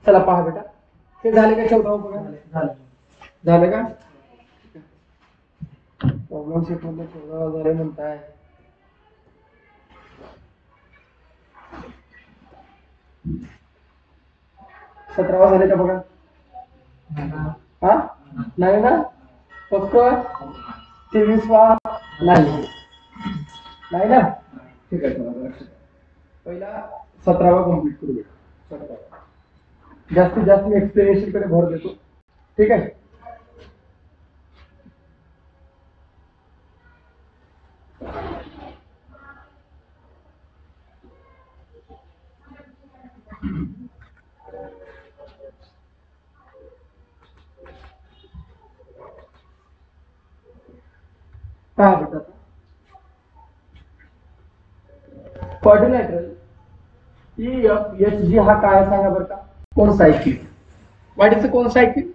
चला पहा बेटा, हे झाले का 14वा बघा? झालं का? प्रॉब्लेम सेट मध्ये 14 झाले म्हणताय. सतरावा झाले का बघा? हा नाही ना? फक्त 23वा नाही ना? ठीक आहे, चला पहिला 17वा कंप्लीट करू बेटा. 17वा जास्तीत जास्त मी एक्सप्लेनेशन कडे भर देतो. ठीक आहे. पहा बेटा, क्वाड्रिलॅटरल EFHG हा काय सांगा बरं का? कोण सायक्लिक? व्हॉट इज कोण सायक्लिक?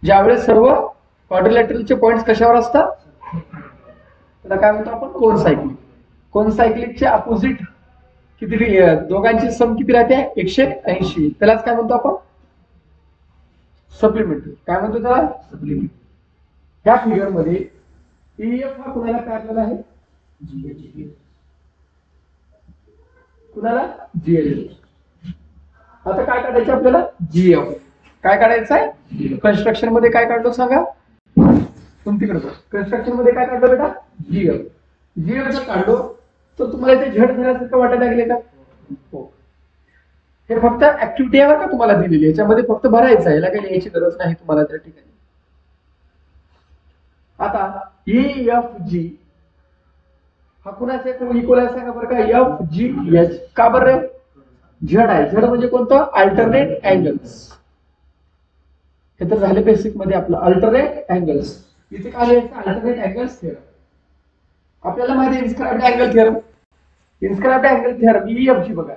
ज्यावेळेस सर्व क्वाड्रिलॅटरलचे पॉइंट्स कशावर असतात त्याला काय म्हणतो आपण? कोन सायक्लिक. कोन सायक्लिकचे अपोजिट किती, दोघांची सम किती राहते? 180. त्यालाच काय म्हणतो आपण? सप्लिमेंटरी. काय म्हणतो त्याला? सप्लिमेंटरी. ह्या फिगर मध्ये EF हा कुणाला पॅरलल आहे? कुणाला? GH. आता काय काढायचं आपल्याला? GF. काय काढायचं आहे? कन्स्ट्रक्शन मध्ये काय काढलो सांगा? तिकडे कन्स्ट्रक्शन मध्ये काय काढलं बेटा? GF. GF जर काढलो तर तुम्हाला ते झड झाल्यासारखं वाटायला लागले का? हो. हे फक्त ऍक्टिव्हिटी आहे का तुम्हाला दिलेली, याच्यामध्ये फक्त भरायचं आहे, याला काही लिहायची गरज नाही तुम्हाला त्या ठिकाणी. आता EFG हा कुणाचा इक्वल आहे सांगा बरं का? FGH. का बरं? झड आहे. झड म्हणजे कोणतं? Alternate angles. हे तर झाले बेसिक मध्ये आपलं अल्टरनेट अँगल्स. इथे काय लिहायचं? Alternate angles theorem. आपल्याला माहिती आहे inscribed angle theorem. Inscribed angle theorem EFG बघा.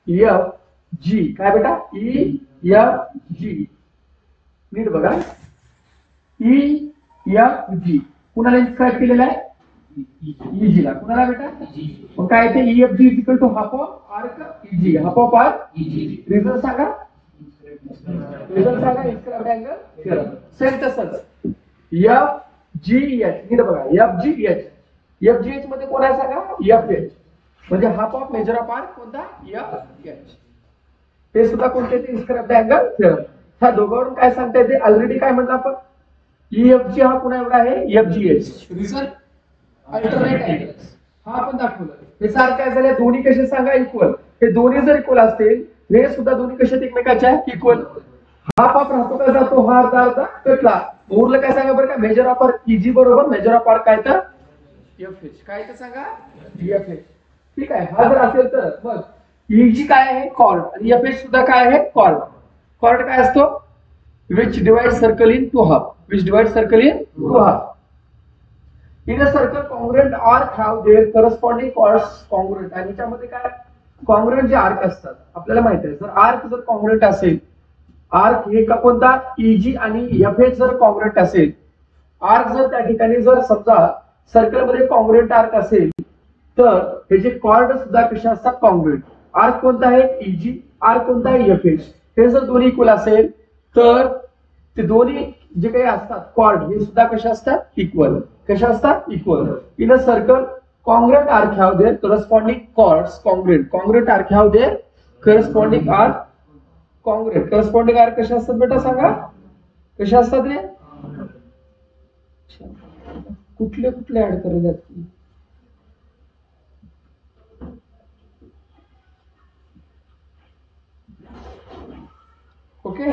EFG काय बेटा? EFG नीट बघा. EFG कुणाला इन्स्क्राइब केलेला आहे? EG ला. कुणाला बेटा? मग काय ते EFG is equal to half of arc EG. Half of arc EG. Result सांगा. रिझल्ट सांगा. Inscribed angle theorem. सेम तसंच FGH नीट बघा. FGH. FGH मध्ये कोण आहे सांगा? FH म्हणजे half of measure of arc कोणता? FH. हे सुद्धा कोणते? Inscribed angle theorem. ह्या दोघांवरून काय सांगता येते? ऑलरेडी काय म्हटलं आपण? EFG हा कुणा एवढा आहे? FGH. Result alternate angles. हा आपण दाखवलं. हे सारखं काय झालं? दोन्ही कसे सांगा? इक्वल. हे दोन्ही जर इक्वल असतील, हे सुद्धा दोन्ही कशात एकमेकाच्या इक्वल. हाफ ऑफ राहतो का जातो? हा अर्धा कटला. उरलं काय सांगा बरं का? मेजर ऑफ आर्क EG बरोबर मेजर ऑफ आर्क काय तर FH. काय तर सांगा? FH. ठीक आहे. हा जर असेल तर मग EG काय आहे? कॉर्ड. आणि FH सुद्धा काय आहे? कॉर्ड. कॉर्ड काय असतो? which divides circle in two half. which divides circle in two half. In a circle congruent arc have their corresponding chords congruent. आणि याच्यामध्ये काय? कॉंग्रुएंट जे आर्क असतात आपल्याला माहिती आहे. जर आर्क जर कॉंग्रुएंट असेल, आर्क हे का कोणता? EG आणि FH जर कॉंग्रुएंट असेल, आर्क जर त्या ठिकाणी जर समजा सर्कल मध्ये कॉंग्रुएंट आर्क असेल तर हे जे कॉर्ड सुद्धा कशा असतात? कॉंग्रुएंट. आर्क कोणता आहे? EG. आर्क कोणता आहे? FH. हे जर दोन्ही इक्वल असेल तर ते दोन्ही जे काही असतात कॉर्ड हे सुद्धा कशा असतात? इक्वल. कशा असतात? Equal. In a circle congruent arc have their corresponding chords congruent. Congruent arc have their corresponding arc congruent. Corresponding arc कशा असतात बेटा सांगा? कशा असतात रे? कुठले कुठले ऍड करायला लागतील? ओके,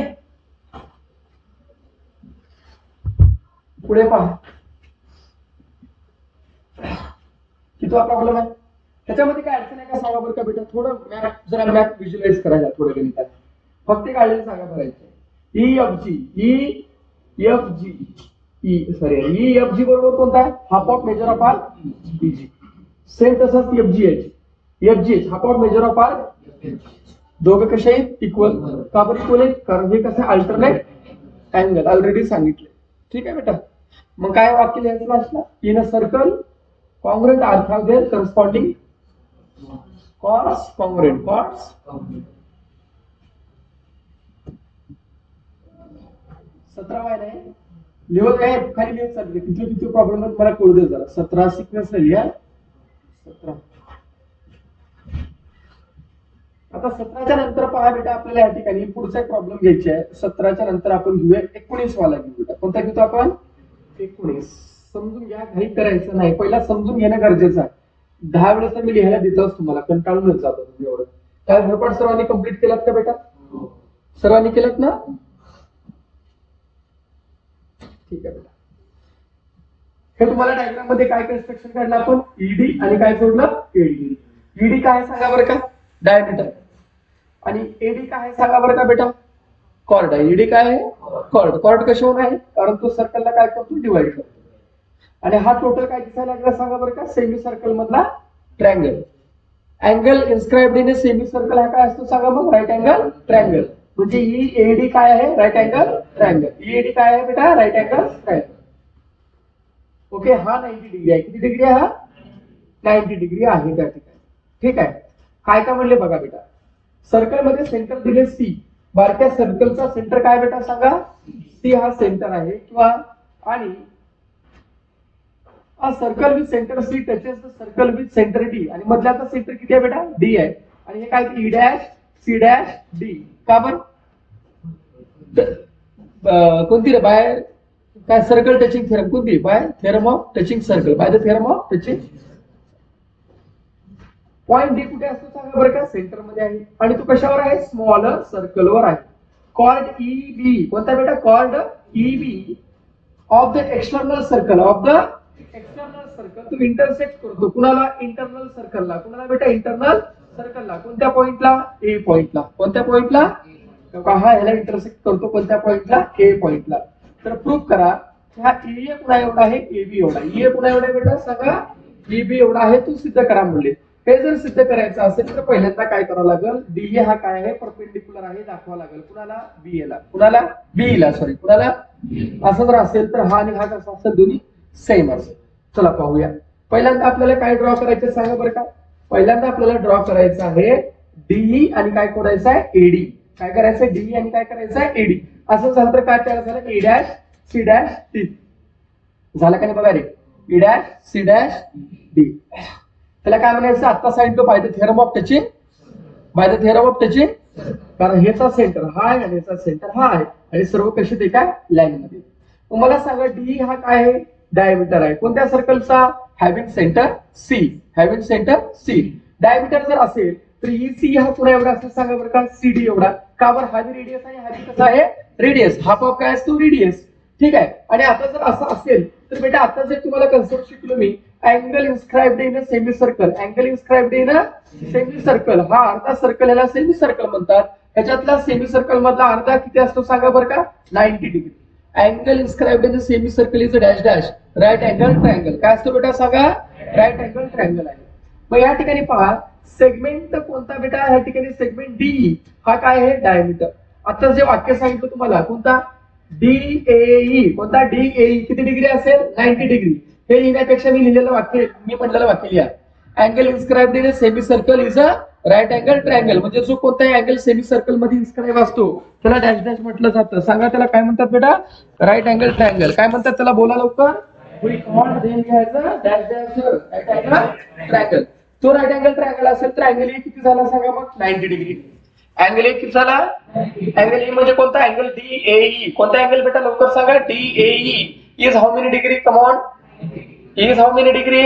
पुढे पहा. कितवा प्रॉब्लेम आहे? त्याच्यामध्ये काय अडचण आहे का सांगा बरं का बेटा? थोडं मॅप जरा मॅप व्हिज्युअलाइज करायला थोडं गणितात. फक्त काढलेलं सांगा करायचं. EFG बरोबर कोणता आहे? Half of measure of arc EG. Same तसंच FGH half of measure of arc. दोघं कसे आहेत? इक्वल. का बरं इक्वल आहेत? कारण हे कसं अल्टरनेट अँगल ऑलरेडी सांगितले. ठीक आहे बेटा. मग काय वाक्य लिहायचं असलं? In a circle congruent arc have their corresponding chords congruent. 17 नाही लिहत काय खाली लिहत चालते किती किती प्रॉब्लेम मला कळू दे जरा 17 सिक्वेन्स लिहा 17 आता 17च्या नंतर पहा बेटा आपल्याला या ठिकाणी पुढचा एक प्रॉब्लेम घ्यायचा आहे 17च्या नंतर आपण घेऊया 19 वाला घेऊ बेटा कोणता घेतो आपण 19 समजून घ्या घाई करायचं नाही पहिला समजून घेणं गरजेचं आहे 10 वेळेस मी लिहायला देतोच तुम्हाला कंटाळूनच जातो तुम्ही एवढं काय भरपाट सर्वांनी कंप्लीट केलात का बेटा सर्वांनी केलात ना ठीक आहे बेटा हे तुम्हाला डायग्राम मध्ये काय कन्स्ट्रक्शन काढलं आपण ईडी आणि काय जोडलं एडी ईडी काय सांगा बरं का डायमीटर आणि एडी काय सांगा बरं का बेटा कॉर्ड आहे ईडी काय आहे कॉर्ड कशावर आहे कारण तो सर्कलला काय करतो डिवाइड करतो आणि हा टोटल काय दिसायला लागला सांगा बरं का सेमी सर्कल मधला triangle angle inscribed in semi circle हा काय असतो सांगा मग राईट अँगल ट्रायंगल म्हणजे ही एडी काय आहे राईट अँगल ट्रायंगल ईडी काय आहे बेटा राईट अँगल ट्रायंगल ओके हा 90 डिग्री आहे किती डिग्री आहे हा 90 डिग्री आहे त्या ठिकाणी ठीक आहे काय काय म्हणले बघा बेटा सर्कल मध्ये सेंटर दिले सी बारक्या सर्कलचा सेंटर काय बेटा सांगा सी हा सेंटर आहे किंवा आणि a circle with center C touches the circle with center D आणि मधल्याचा सेंटर किती आहे बेटा D आहे आणि हे काय E dash C dash D का बरं कोणती रे बाय काय सर्कल टचिंग थेरम कोणती by theorem of touching circle by the theorem of touching point D कुठे असतो सांगा बरं का सेंटर मध्ये आहे आणि तो कशावर आहे स्मॉलर सर्कलवर आहे कॉर्ड EB कोणता बेटा chord EB of the external circle of the external circle तो इंटरसेक्ट करतो कुणाला इंटरनल सर्कलला कुणाला बेटा इंटरनल सर्कलला कोणत्या पॉइंटला ए पॉइंटला कोणत्या पॉइंटला हा ह्याला इंटरसेक्ट करतो कोणत्या पॉइंटला ए पॉइंटला तर प्रूव्ह करा हा ए कुणा एवढा आहे एबी एवढा ए कुणा एवढा बेटा सांगा EB एवढा आहे तो सिद्ध करा म्हणले हे जर सिद्ध करायचं असेल तर पहिल्यांदा काय करावं लागेल DA हा काय आहे परपेंडिक्युलर आहे दाखवावं लागेल कुणाला BA ला कुणाला BE ला सॉरी कुणाला असं जर असेल तर हा आणि हा कसा असेल दोन्ही सेम असेल चला पाहूया पहिल्यांदा आपल्याला काय ड्रॉ करायचं सांगा बरं का पहिल्यांदा आपल्याला ड्रॉ करायचं आहे DE आणि काय करायचं आहे AD काय करायचं आहे DE आणि काय करायचं आहे AD असं झालं तर काय तयार झालं A dash C dash D झालं का नाही बघा रे E dash C dash D त्याला काय म्हणायचं आता सांगितलं bye the theorem of touching bye the theorem of touching कारण हेचा सेंटर हा आहे आणि याचा सेंटर हा आहे आणि सर्व कसे ते काय लाईन मध्ये तुम्हाला सांगा डी हा काय आहे डायमीटर आहे कोणत्या सर्कलचा having centre C having centre C diameter जर असेल तर EC हा पुन्हा एवढा असेल सांगा बरं का CD एवढा का बरं हा रेडियस आहे हा कसा आहे रेडियस हाफ ऑफ काय असतो रेडियस ठीक आहे आणि आता जर असं असेल तर बेटा आता जर तुम्हाला कन्सेप्ट शिकलो मी angle inscribed in a semi circle angle inscribed in a semi circle हा अर्धा सर्कल याला सेमी सर्कल म्हणतात ह्याच्यातला सेमी सर्कल मधला अर्धा किती असतो सांगा बरं का 90 degree angle inscribed in a semi circle is a dash dash right angle triangle काय असतो बेटा सांगा राईट अँगल ट्रायंगल आहे मग या ठिकाणी पहा सेगमेंट कोणता बेटा या ठिकाणी सेगमेंट DE हा काय आहे डायमीटर आता जे वाक्य सांगितलं तुम्हाला कोणता DAE कोणता DAE किती डिग्री असेल 90 डिग्री हे लिहिण्यापेक्षा मी लिहिलेलं वाक्य मी म्हटलेलं वाक्य लिहा angle inscribed in a semi circle is a right angle triangle म्हणजे जो कोणताही अँगल सेमी सर्कल मध्ये इन्स्क्राइब असतो त्याला डॅश डॅश म्हटलं जातं सांगा त्याला काय म्हणतात बेटा राईट अँगल ट्रायंगल काय म्हणतात त्याला बोला लवकर वी कॉल देम लिहायचं dash dash right angle triangle तो राईट अँगल ट्रायंगल असेल तर अँगल ए किती झाला सांगा मग 90 डिग्री अँगल ए किती झाला अँगल ए म्हणजे कोणता अँगल DAE कोणता अँगल बेटा लवकर सांगा DAE is how many degree come on is how many degree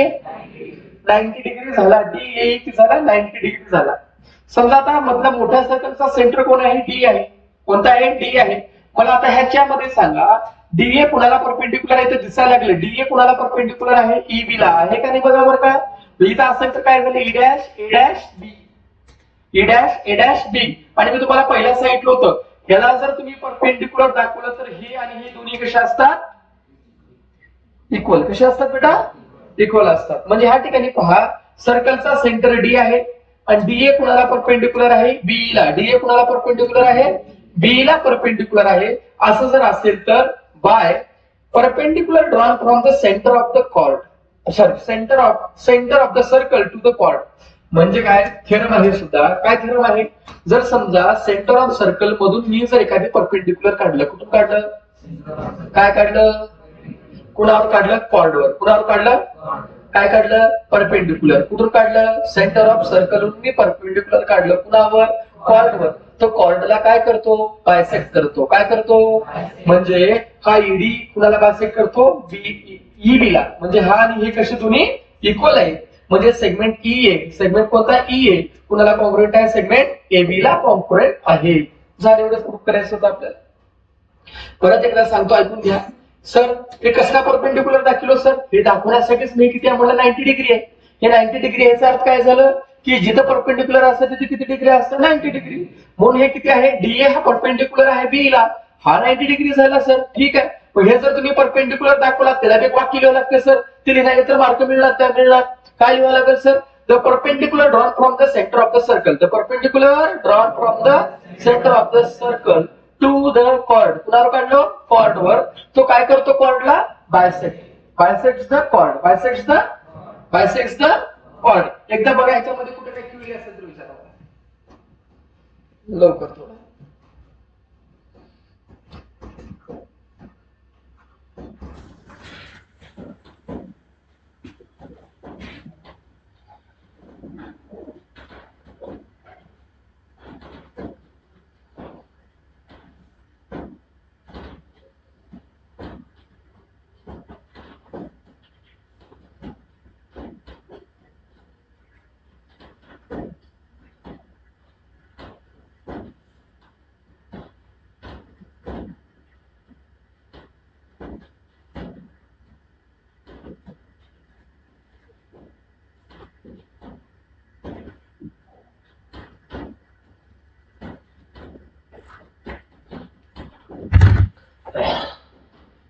90 degree झाला DAE किती झाला 90 डिग्री झाला समजा आता मधला मोठ्या सर्कलचा सेंटर कोण आहे D आहे कोणता आहे D आहे मला आता ह्याच्यामध्ये सांगा DA कुणाला परपेंडिक्युलर आहे ते दिसायला लागले DA कुणाला परपेंडिक्युलर आहे EB ला आहे का नाही बघा बरं का इथं असेल तर काय झालं E dash A dash B E dash A dash B आणि मी तुम्हाला पहिल्या सांगितलं होतं याला जर तुम्ही परपेंडिक्युलर दाखवलं तर हे आणि हे दोन्ही कशा असतात इक्वल कसे असतात बेटा इक्वल असतात म्हणजे ह्या ठिकाणी पहा सर्कलचा सेंटर D आहे आणि DA कुणाला परपेंडिक्युलर आहे BE ला DA कुणाला परपेंडिक्युलर आहे BE ला परपेंडिक्युलर आहे असं जर असेल तर by perpendicular drawn from the centre of the chord sorry centre of the circle to the chord म्हणजे काय थेरम आहे सुद्धा काय थेरम आहे जर समजा सेंटर ऑफ सर्कल मधून मी जर एखादी परपेंडिक्युलर काढलं कुठून काढलं काय काढलं? कुणावर काढलं? कॉर्डवर. कुणावर काढलं? काय काढलं? परपेंडिक्युलर. कुठून काढलं? Centre of circle me perpendicular काढलं. कुणावर? कॉर्डवर. तो कॉर्डला काय करतो? बायसेक्ट करतो. काय करतो? म्हणजे हा ईडी कुणाला बायसेक्ट करतो? ईबी ला. म्हणजे हा आणि हे कसे दोन्ही इक्वल आहेत. म्हणजे सेगमेंट ई आहे. सेगमेंट कोणता? ई आहे. कुणाला कॉन्ग्रुएंट आहे? सेगमेंट एबी ला कॉन्ग्रुएंट आहे. झालं, एवढं प्रूफ करायचं होतं आपल्याला. परत एकदा सांगतो, ऐकून घ्या. सर हे कसला परपेंडिक्युलर दाखवलं सर? हे दाखवण्यासाठीच मी किती आहे म्हणलं? 90 डिग्री आहे. हे 90 डिग्री याचा अर्थ काय झालं की जिथं परपेंडिक्युलर असतं तिथे किती डिग्री असतं? 90 डिग्री. म्हणून हे किती आहे? डीए हा परपेंडिक्युलर आहे बी ला. हा 90 डिग्री झाला सर. ठीक आहे. पण हे जर तुम्ही परपेंडिक्युलर दाखवला त्याला एक वाक्य लिहावं लागते सर. ते लिहिण्याचे तर मार्क मिळणार. त्या मिळणार. काय लिहावं लागेल sir? The perpendicular drawn from the centre of the circle. The perpendicular drawn from the centre of the circle to the chord. कुणावर काढलो? कॉर्डवर. तो काय करतो? कॉर्डला bisect. Bisects the chord. Bisects the chord. एकदा बघा याच्यामध्ये कुठे काही क्वेरी असेल तर विचारा लवकर थोडं.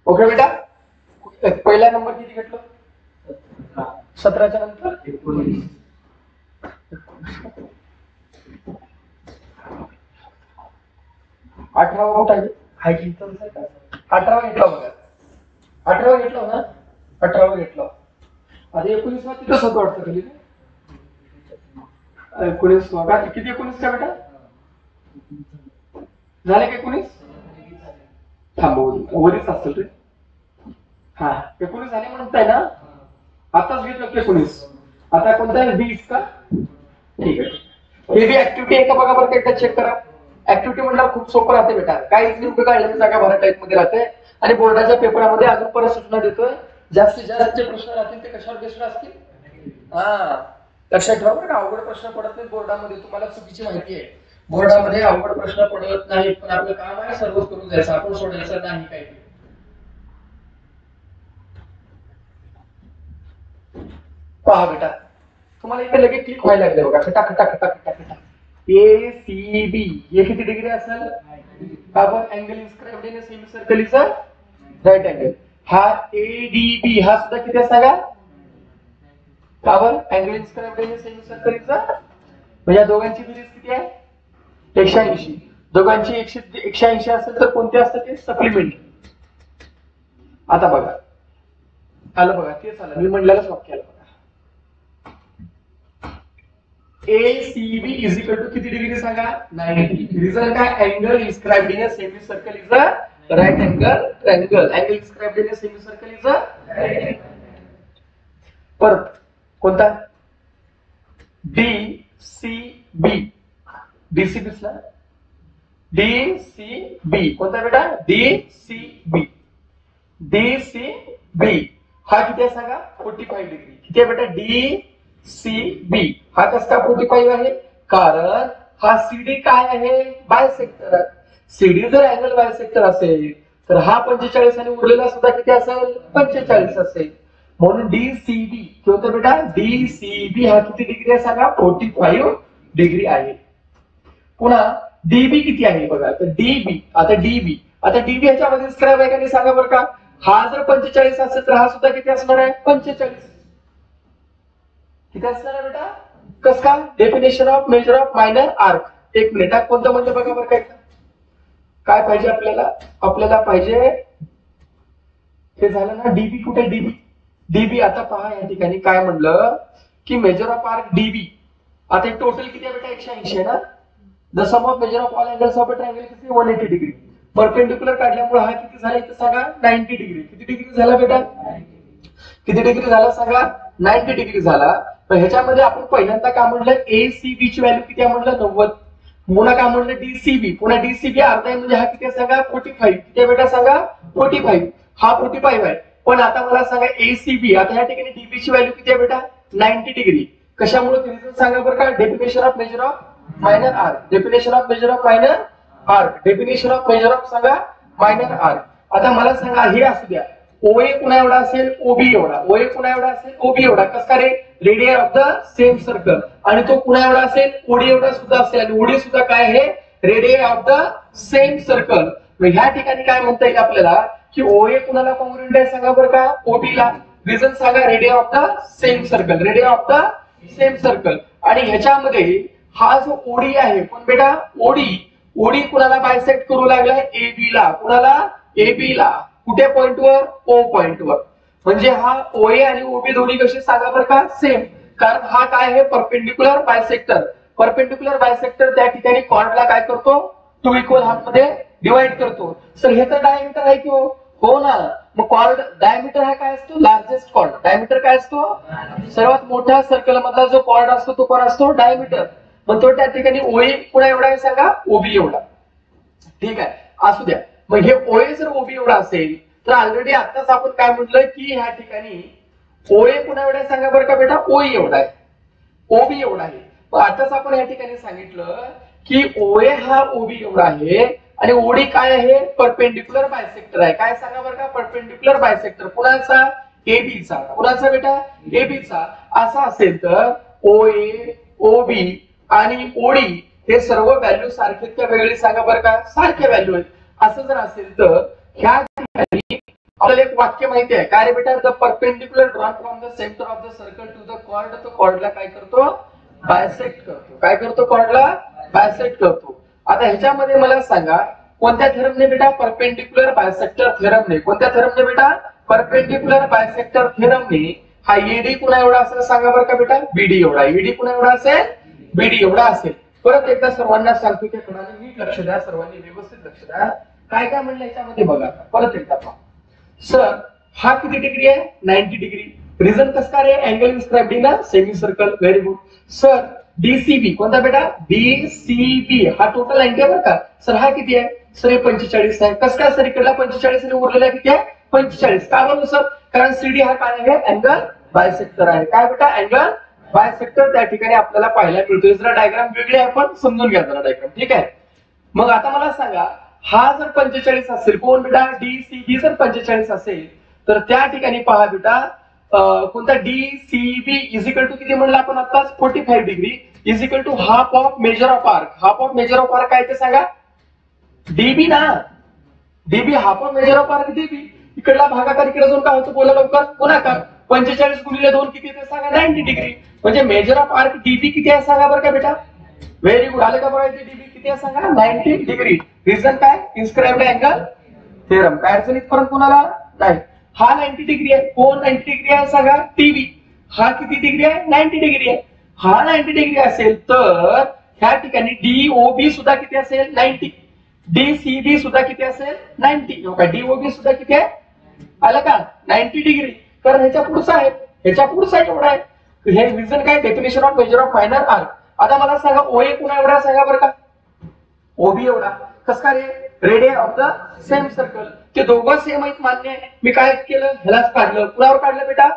ओके बेटा. पहिला नंबर किती घेतलं? 17च्या नंतर 19. 18वा कुठं आहे? 18वा घेतला बघा. 18वा घेतला ना? 18वा घेतला. आता 19वा तिथंच होतं वाटतं खाली. 19वा का? किती 19 का बेटा? झाले का 19? थांबव, वरीच असेल रे. हा 19 झाले म्हणताय ना? आताच घेतलं 19. आता कोणता आहे? 20 का? ठीक आहे. हे बी ऍक्टिव्हिटी आहे का बघा बरं. एकदा चेक करा. ऍक्टिव्हिटी म्हटलं खूप सोपं राहते बेटा. काहीच नाही, काढल्याची जागा भरा टाईप मध्ये राहते. आणि बोर्डाच्या पेपरामध्ये अजून परत सूचना देतोय. जास्तीत जास्त जे प्रश्न राहतील ते कशावर बेस्ड असतील? हा लक्षात ठेवा बरं का. अवघड प्रश्न पडत नाही बोर्डामध्ये. तुम्हाला चुकीची माहिती आहे. बोर्डामध्ये अवघड प्रश्न पडत नाहीत. पण आपलं काम आहे सर्वच करून जायचं. आपण सोडायचं नाही काही. पहा बेटा, तुम्हाला इथे लगेच क्लिक व्हायला लागले बघा. खटा खटा खटा खटा खटा. ए सी बी हे किती डिग्री असेल? आपण angle inscribed in semi circle is a right angle. हा एडीबी हा सुद्धा किती आहे सांगा? आपण angle inscribed in semi circle is a. म्हणजे या दोघांची बेरीज किती आहे? 180. दोघांची 180 असेल तर कोणते असतात ते? सप्लिमेंट. आता बघा आलं बघा. तेच आलं मी म्हणलेलंच वाक्य आलं बघा. ACB इज इक्वल टू किती डिग्री सांगा? 90. रिझन काय? Angle inscribed in a semi circle is a right angle triangle. Angle inscribed in a semi circle is a right. परत कोणता? DCB. DCB ला DCB कोणता बेटा? DCB. DCB हा किती आहे सांगा? 45 डिग्री. किती आहे बेटा? DCB हा कसं 45 आहे? कारण हा CD काय आहे? बायसेक्टर. CD जर अँगल बायसेक्टर असेल तर हा 45 आणि उरलेला सुद्धा किती असेल? 45 असेल. म्हणून DCB होतं बेटा. DCB हा किती डिग्री आहे सांगा? 45 डिग्री आहे. पुन्हा DB किती आहे बघा. तर DB आता DB ह्याच्यामध्ये स्क्राइब आहे का नाही सांगा बरं का. हा जर 45 असेल तर हा सुद्धा किती असणार आहे? 45. किती असणार आहे बेटा? कस का? Definition of measure of minor arc. एक मिनिट. कोणतं म्हणजे बघा बरं काय पाहिजे आपल्याला? आपल्याला पाहिजे हे झालं ना. डीबी कुठे? डीबी आता पहा या ठिकाणी काय म्हणलं की मेजर ऑफ आर्क डीबी. आता टोटल किती आहे बेटा? 180 आहे ना. The sum of measure of all angles of a triangle किती? 180 डिग्री. परपेंडिक्युलर काढल्यामुळे हा किती झाला इथं सांगा 90 डिग्री. किती डिग्री झाला बेटा? किती डिग्री झाला सांगा? 90 डिग्री झाला. तर ह्याच्यामध्ये आपण पहिल्यांदा काय म्हणलं एसीबी ची व्हॅल्यू किती आहे म्हणलं 90. पुन्हा काय म्हणलं डीसीबी. पुन्हा डीसीबी अर्धा आहे म्हणजे हा किती सांगा 45. किती बेटा सांगा 45. हा 45 आहे. पण आता मला सांगा एसीबी. आता ह्या ठिकाणी डीबी ची व्हॅल्यू किती आहे बेटा? 90 डिग्री. कशामुळे रिझन सांगा बरं का? Definition of measure of minor arc. Definition of measure of minor arc. Definition of measure of सांगा मायनर आर. आता मला सांगा हे असू द्या ओए कुणा एवढा असेल ओबी एवढा. ओए कुणा एवढा असेल ओबी एवढा. कसं का रे? Radius of the same circle. आणि तो कुणा एवढा असेल ओडी एवढा सुद्धा असेल. आणि ओडी सुद्धा काय आहे? Radius of the same circle. ह्या ठिकाणी काय म्हणता येईल आपल्याला की ओए कुणाला कॉन्ग्रुएंट आहे सांगा बरं का? ओबीला. रिझन सांगा radius of the same circle. Radius of the same circle. आणि ह्याच्यामध्ये हा जो ओडी आहे पण बेटा ओडी कुणाला बायसेक्ट करू लागलाय? एबी ला. कुणाला? एबी ला. कुठे पॉइंटवर? ओ पॉइंटवर. म्हणजे हा ओए आणि ओबी दोन्ही कसे सांगा बरं का? सेम. कारण हा काय आहे? Perpendicular bisector. परपेंडिक्युलर बायसेक्टर त्या ठिकाणी कॉर्डला काय करतो? 2 इक्वल हाफ मध्ये डिवाइड करतो. सर हे तर डायमीटर आहे की हो ना. मग कॉर्ड डायमीटर हा काय असतो? Largest cord. डायमीटर काय असतो? सर्वात मोठ्या सर्कल मधला जो कॉर्ड असतो तो कोण असतो? डायमीटर. मग तो त्या ठिकाणी ओए कुणा एवढा आहे सांगा? ओबी एवढा. ठीक आहे असू द्या. मग हे ओए जर ओबी एवढा असेल तर ऑलरेडी आताच आपण काय म्हटलं की ह्या ठिकाणी ओए कुणा एवढा आहे सांगा बरं का बेटा? ओई एवढा आहे. ओबी एवढा आहे. मग आताच आपण या ठिकाणी सांगितलं की ओए हा ओबी एवढा आहे आणि ओडी काय आहे? परपेंडिक्युलर बायसेक्टर आहे. काय सांगा बरं का? Perpendicular bisector. कुणाचा? एबीचा. कुणाचा बेटा? एबीचा. असा असेल तर ओए ओबी आणि ओडी हे सर्व व्हॅल्यू सारखे का वेगळे सांगा बरं का? सारख्या व्हॅल्यू आहेत. असं जर असेल तर ह्या ठिकाणी आपल्याला एक वाक्य माहिती आहे काय रे बेटा? The perpendicular drawn from the centre of the circle to the chord. तो कॉर्डला काय करतो? बायसेक्ट करतो. काय करतो? कॉर्डला बायसेक्ट करतो. आता ह्याच्यामध्ये मला सांगा कोणत्या थेरमने बेटा? परपेंडिक्युलर बायसेक्टर थेरमने. कोणत्या थेरमने बेटा? परपेंडिक्युलर बायसेक्टर थेरमने. हा एडी कुणा एवढा असेल सांगा बरं का बेटा? बीडी एवढा. एडी कुणा एवढा असेल? बीडी एवढा असेल. परत एकदा सर्वांना सांगतो की कोणाने नीट लक्ष द्या. सर्वांनी व्यवस्थित लक्ष द्या. काय काय म्हणलं याच्यामध्ये बघा. परत एकदा पहा. सर हा किती डिग्री आहे? 90 डिग्री. रिझन कसं काय रे? Angle inscribed in a semi circle. Very good. Sir DCB कोणता बेटा? डीसीबी हा टोटल 90 आहे बरं का? सर हा किती आहे? सर हे 45 आहे. कसं काय सर इकडला 45 आणि उरलेला किती आहे? 45. का बरं सर? कारण सीडी हा काय आहे? अँगल बायसेक्टर आहे. काय बेटा? अँगल बायसेक्टर त्या ठिकाणी आपल्याला पाहायला मिळतोय. जरा डायग्राम वेगळी आहे पण समजून घ्या जरा डायग्राम. ठीक आहे. मग आता मला सांगा हा जर 45 असेल कोण बेटा? डीसीबी जर 45 असेल तर त्या ठिकाणी पहा बेटा कोणता? डीसीबी इज इक्वल टू किती म्हणलं आपण आताच? 45 degree is equal to half of measure of arc. Half of measure of arc काय ते सांगा? डीबी ना. DB half of measure of arc DB. इकडला भागाकार इकडे जाऊन काय होतं? बोला लवकर. गुणाकार. 45 गुणिले 2 किती ते सांगा? 90 डिग्री. म्हणजे मेजर ऑफ आर्क डीबी किती आहे सांगा बरं का बेटा? Very good. आले का बघा इथे डीबी किती आहे सांगा? 90 डिग्री. रिझन काय? Inscribed angle theorem. काय अडचण इथपर्यंत कोणाला नाही. हा 90 डिग्री आहे. कोण 90 डिग्री आहे सांगा? टीबी. हा किती डिग्री आहे? 90 डिग्री आहे. हा 90 डिग्री असेल तर ह्या ठिकाणी डीओबी सुद्धा किती असेल? 90. डीसीबी सुद्धा किती असेल? 90. डीओबी सुद्धा किती आहे? आलं का? 90 डिग्री. तर ह्याच्या पुढचा आहे. ह्याच्या पुढचा एवढा आहे. हे रिझन काय? Definition of measure of minor arc. आता मला सांगा ओए कुणा एवढा सांगा बरं का? ओबी एवढा. कसं काय रे? Radius of the same circle. ते दोघं सेम आहेत मान्य आहे. मी काय केलं? ह्यालाच काढलं. कुणावर काढलं बेटा?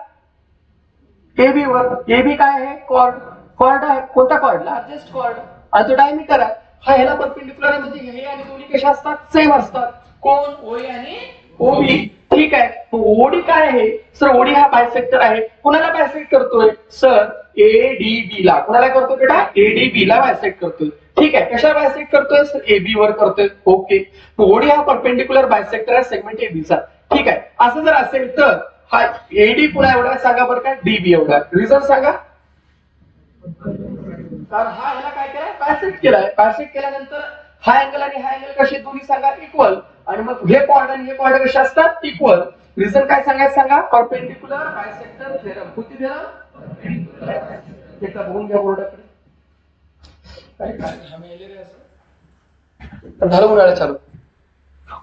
एबी वर. एबी काय आहे? कॉर्ड. कॉर्ड आहे. कोणता कॉर्ड? Largest cord. आणि तो डायमीटर आहे. हा ह्याला परपेंडिक्युलर आहे म्हणजे हे आणि दोन्ही कशा असतात? सेम असतात. कोण? ओए आणि ओबी. ठीक आहे. ओडी काय आहे? सर ओडी हा बायसेक्टर आहे. कुणाला बायसेक्ट करतोय? सर एडीबी ला. कुणाला करतोय बेटा? एडीबी ला बायसेक्ट करतोय. ठीक आहे. कशा बायसेक्ट करतोय? सर एबी वर करतोय. ओके. ओडी हा परपेंडिक्युलर बायसेक्टर आहे सेगमेंट एबीचा. ठीक आहे. असं जर असेल तर हा एडी पुन्हा एवढा सांगा बरं का? डीबी एवढा. रिझन सांगा? कारण हा ह्याला काय केलाय? बायसेक्ट केलाय. बायसेक्ट केल्यानंतर हा अँगल आणि हा अँगल कसे दोन्ही सांगा? इक्वल. आणि मग हे कॉर्ड आणि हे कॉर्ड कसे असतात? इक्वल. रिझन काय सांगायचं सांगा? Perpendicular bisector theorem. कोणती थेरम? एकदा बघून घ्या बोर्डाकडे. काय काय झालं उन्हाळ्या चालू.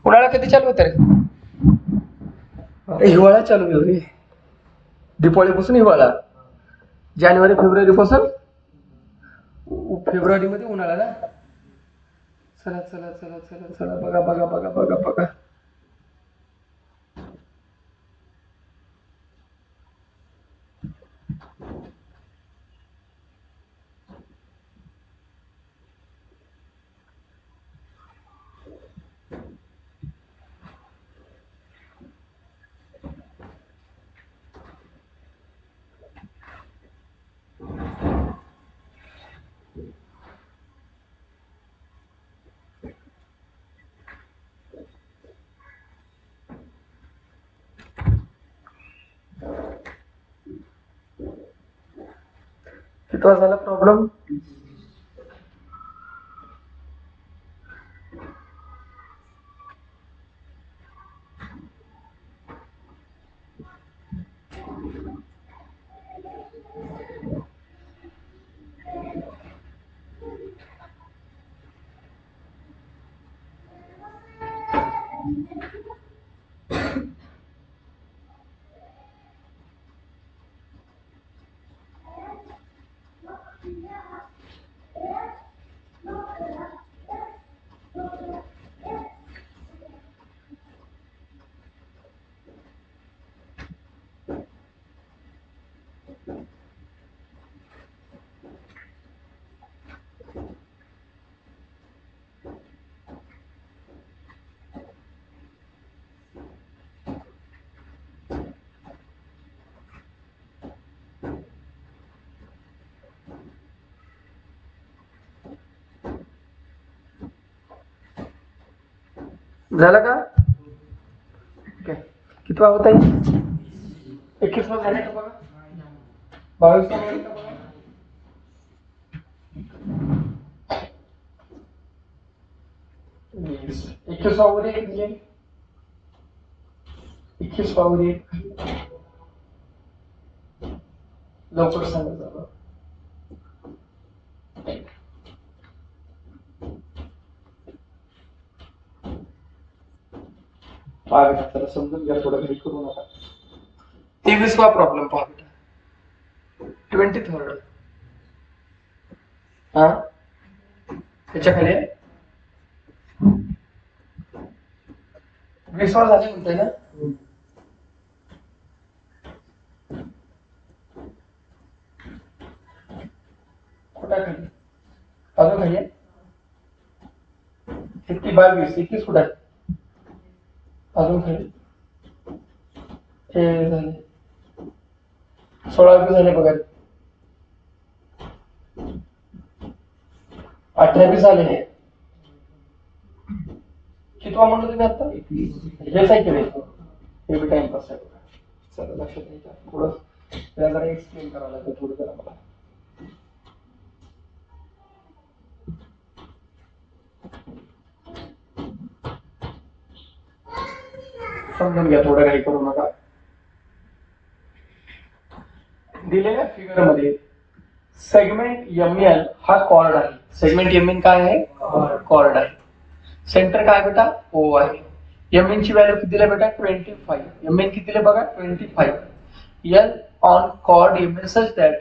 उन्हाळा कधी चालू होत रे? हिवाळा चालू आहे रे. दिवाळीपासून हिवाळा, जानेवारी फेब्रुवारी पासून फेब्रुवारी मध्ये उन्हाळा ना. चला चला चला चला चला, बघा बघा बघा बघा बघा. किती झाला प्रॉब्लेम? झालं का? कितवा होता है? 21वां झाले का बघा? 22वां झाले का बघा? 21वां वर एक दिले, 21वां वर एक. लवकर सांगा. पहा बेटा, त्याला समजून घ्या, थोडं घरी करू नका. 23वां प्रॉब्लेम पहा बेटा. 23rd. हा त्याच्या खाली 20वां झाले म्हणतोय ना. कुठं खाली? अजून खाली 22, 21 कुठं आहे? अजून खाली हे झाले 16 झाले बघा. 18 झाले. कितवा म्हणलं तुम्ही आता? हेच आहे की नाही? हे बी टाइमपास आहे. चला लक्षात घ्या. थोडं त्याला जरा एक्सप्लेन करावं लागेल थोडं जरा मला. समजून घ्या, थोडं काही करू नका. दिलेल्या फिगर मध्ये सेगमेंट एमएल हा कॉर्ड आहे. सेगमेंट एमएन काय आहे? कॉर्ड आहे. सेंटर काय बेटा? ओ आहे. एमएन ची व्हॅल्यू किती दिली बेटा? 25. एमएन किती दिले बघा? 25. L on chord ML such that,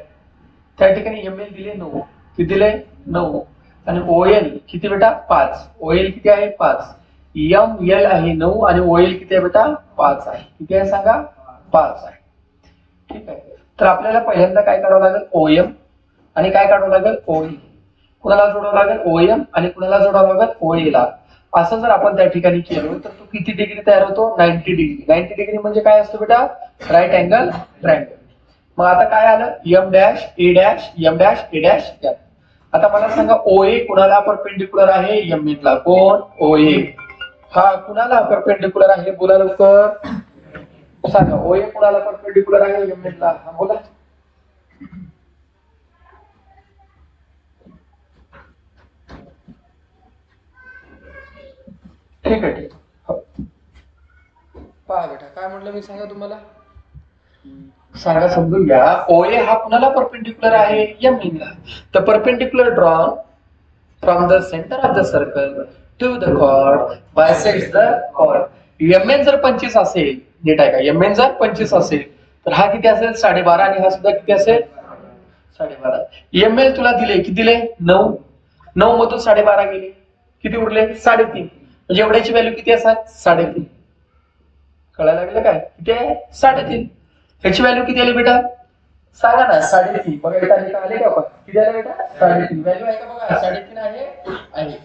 त्या ठिकाणी एमएल दिले 9. किती दिले? 9. आणि ओएल किती बेटा? 5. ओएल किती आहे? 5. एम एल आहे 9 आणि ओएल किती आहे बेटा? 5 आहे. किती आहे सांगा? 5 आहे. ठीक आहे. तर आपल्याला पहिल्यांदा काय काढावं लागेल? ओएम आणि काय काढावं लागेल? ओए. कुणाला जोडावं लागेल? ओएम आणि कुणाला जोडावं लागेल? ओएला. असं जर आपण त्या ठिकाणी केलं तर तो किती डिग्री तयार होतो? 90 डिग्री. 90 डिग्री म्हणजे काय असतो बेटा? Right angle triangle. मग आता काय आलं? M dash A dash M dash A dash M. आता मला सांगा ओए कुणाला परपेंडिक्युलर आहे? एम ला. कोण? ओए. हा कुणाला परपेंडिक्युलर आहे? बोला लवकर सांगा. ओए कुणाला परपेंडिक्युलर आहे? एम ला. हा बोला. ठीक आहे ठीक आहे. पहा बेटा काय म्हटलं मी, सांगा तुम्हाला, सांगा समजून घ्या. ओए हा कुणाला परपेंडिक्युलर आहे? एम ला. तर perpendicular drawn from the centre of the circle to the chord bisects the chord. MN जर 25 असेल, नीट आहे का, एमएन जर 25 असेल तर हा किती असेल 12.5 आणि हा सुद्धा किती असेल 12.5। एमएल तुला दिले किती दिले 9, 9 मधून 12.5 गेले किती उरले 3.5, म्हणजे एवढ्याची व्हॅल्यू किती असतात 3.5। कळायला लागलं काय, किती आहे 3.5। ह्याची व्हॅल्यू किती आली बेटा सांगा ना 3.5। बघा इथे आले का आपण, किती आले बेटा 3.5, व्हॅल्यू आहे का बघा 3.5 आहे।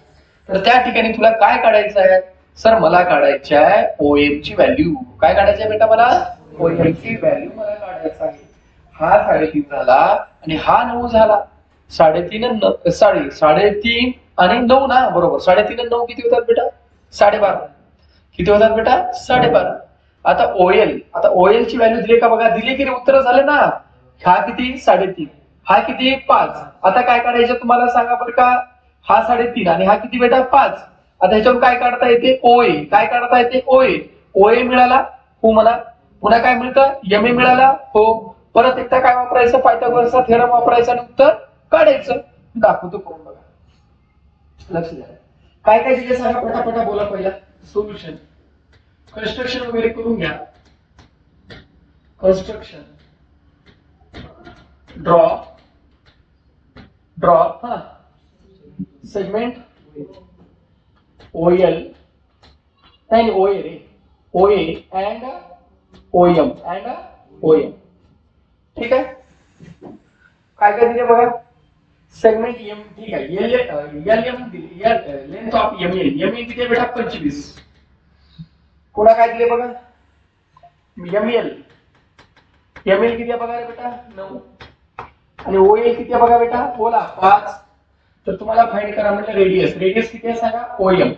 तर त्या ठिकाणी तुला काय काढायचं आहे, सर मला काढायची आहे ओएम ची व्हॅल्यू। काय काढायची आहे बेटा मला ओएम ची व्हॅल्यू मला काढायचं आहे। हा 3.5 झाला आणि हा 9 झाला, 3.5 आणि 9 ना, बरोबर 3.5 आणि 9 किती होतात बेटा 12.5, किती होतात बेटा 12.5। आता ओएल ची व्हॅल्यू दिली का बघा, दिली की उत्तर झाले ना, हा किती 3.5, हा किती 5। आता काय काढायचं तुम्हाला सांगा बरं का, हा 3.5 आणि हा किती बेटा 5। आता ह्याच्यावर काय काढता येते ओए, काय काढता येते ओए, ओए मिळाला हो मला, पुन्हा काय मिळतं एमए मिळाला हो, परत एकदा काय वापरायचं पायथागोरसचा थेरम वापरायचा आणि उत्तर काढायचं। दाखवतो करून बघा, लक्ष द्या काय काय दिले सांगा पटापटा बोला। पहिला सोल्युशन, कन्स्ट्रक्शन वगैरे करून घ्या, कन्स्ट्रक्शन ड्रॉ हा सेगमेंट ओएल नाही ओए रे, ओए अँड ओएम ठीक आहे। काय काय दिले बघा, सेगमेंट एम ठीक आहे, एल एम दिले, लेंथ ऑफ एमएल, एमएल किती बेटा 25। पुन्हा काय दिले बघा एमएल, एमएल किती बघा रे बेटा 9 आणि ओएल किती बघा बेटा बोला 5। तर तुम्हाला फाइंड करा म्हणजे रेडियस, रेडियस किती आहे सांगा ओएम,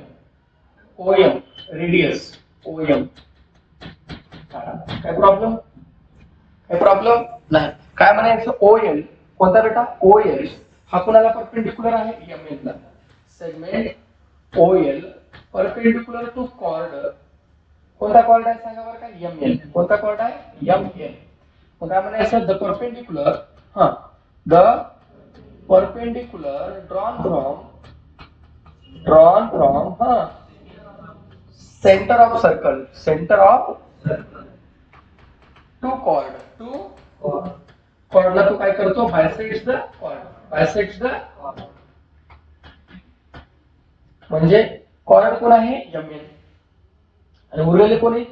ओएम रेडियस ओएम। काय प्रॉब्लेम, काय प्रॉब्लेम नाही। काय म्हणायचं ओएल कोणता बेटा ओएल हा कुणाला परपेंडिक्युलर आहे एमएल ला, segment OL perpendicular to chord, कोणता कॉर्ड आहे सांगा बरं का एमएल, कोणता कॉर्ड आहे एमएल। मग काय म्हणायचं the perpendicular, the perpendicular drawn from centre of circle, to कॉर्डला तू काय करतो बायसेक्ट्स द कॉर्ड, म्हणजे कॉर्ड कोण आहे एमएल आणि उरलेले कोण आहे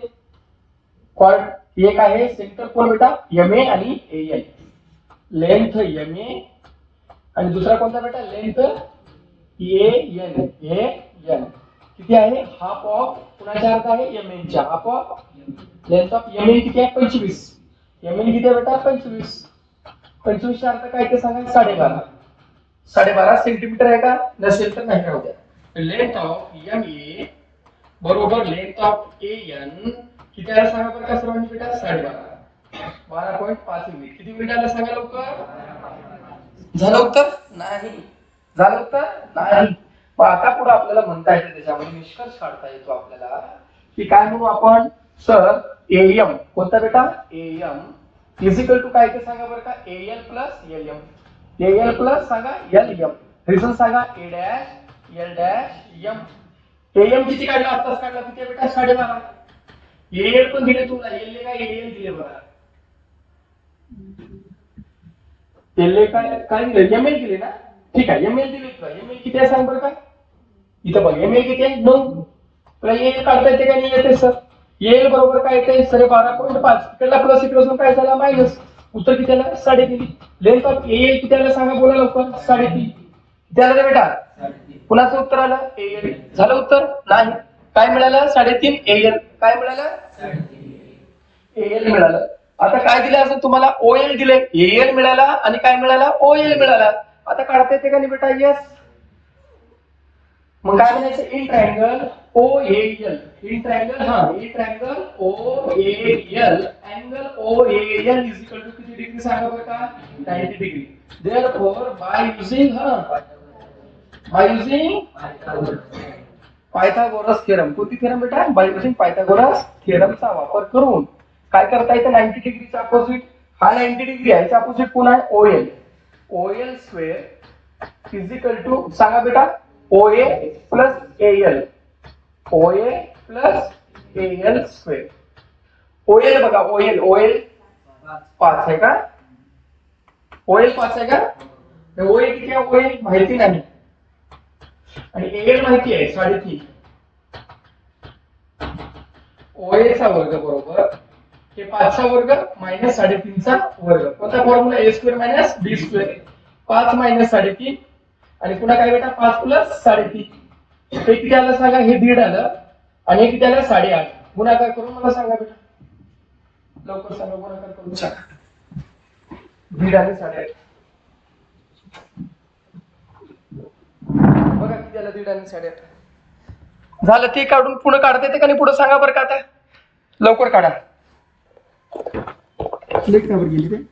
कॉर्ड एक आहे सेंटर कोण बेटा एमए आणि एएल, लेंथ एमए आणि दुसरा कोणता बेटा लेंथ एएन, किती आहे हाफ ऑफ कुणाच्या अर्थ आहे एमएन च्या, half of length of MN किती आहे 25, एमएन किती आहे बेटा 25, 25 चा अर्थ काय ते सांगा 12.5 सेंटीमीटर आहे का, नसेल तर नाही राहू द्या। लेंथ ऑफ एमए बरोबर लेंथ ऑफ एएन किती आहे सांगा बरं का सर्वांनी बेटा 12.5 युनिट, किती युनिट आलं सांगा लवकर। झालं उत्तर नाही, झालं उत्तर नाही। मग आता पुढे आपल्याला म्हणता येते त्याच्यामध्ये निष्कर्ष काढता येतो आपल्याला की काय म्हणू आपण, सर एएम कोणता बेटा एएम इक्वल टू काय ते सांगा बरं का AL plus LM, AL plus सांगा एलएम, रिझन सांगा A dash L dash M. AM किती काढला आताच काढला किती बेटा 12.5, एएल पण दिले तुम्हाला, एल काय एएल दिले बघा, एल काय दिले एमएल दिले ना, ठीक आहे एमएल दिले तुला, एमएल किती आहे सांग बरं का, इथं बघ एमएल किती आहे 9, तुला एल काढता येते का नाही येते सर, एल बरोबर काय येते 12.5, इकडला प्लस इकडे काय झाला मायनस, उत्तर किती आलं 3.5। लेंथ ऑफ एएल किती आलं सांगा बोला लवकर 3.5, किती आलं रे बेटा, कुणाचं उत्तर आलं एएल, झालं उत्तर नाही। काय मिळालं 3.5 एएल, काय मिळालं एएल मिळालं। आता काय दिलं असं तुम्हाला ओएल दिले, एएल मिळाला आणि काय मिळाला ओएल मिळाला। आता काढता येते का नाही बेटा यस, मग काय म्हणायचं in triangle OL, in triangle OL, angle OL is equal to किती डिग्री सांगा बरं का 90 degree. Therefore by using Pythagoras theorem, कोणती थेरम बेटा बाय युजिंग पायथागोरस थेरमचा वापर करून काय करता येतं 90 डिग्रीचा अपोजिट, हा 90 डिग्री आहे, याचा अपोजिट कोण आहे ओएल, ओएल स्क्वेअर इजिकल टू सांगा बेटा OA plus AL, OA plus AL square. OL बघा OL 5 आहे का? OL 5 आहे का? OA किती आहे? OL माहिती नाही आणि AL माहिती आहे 3.5. OA चा वर्ग बरोबर हे 5 चा वर्ग मायनस 3.5 चा वर्ग. कोणता formula? A square minus B square. 5 minus 3.5 आणि पुन्हा काय बेटा 5 प्लस 3.5. हे किती आलं सांगा? हे 1.5 आलं आणि हे किती आलं? 8.5. गुणाकार करून मला सांगा बेटा, लवकर सांगा, गुणाकार करून सांगा. 1.5 आणि 8.5 बघा किती आलं? 1.5 आणि 8.5 झालं. ते काढून पुढे काढता येते का नाही? पुढे सांगा बरं का, आता लवकर काढा. लेट का बरं गेली ते?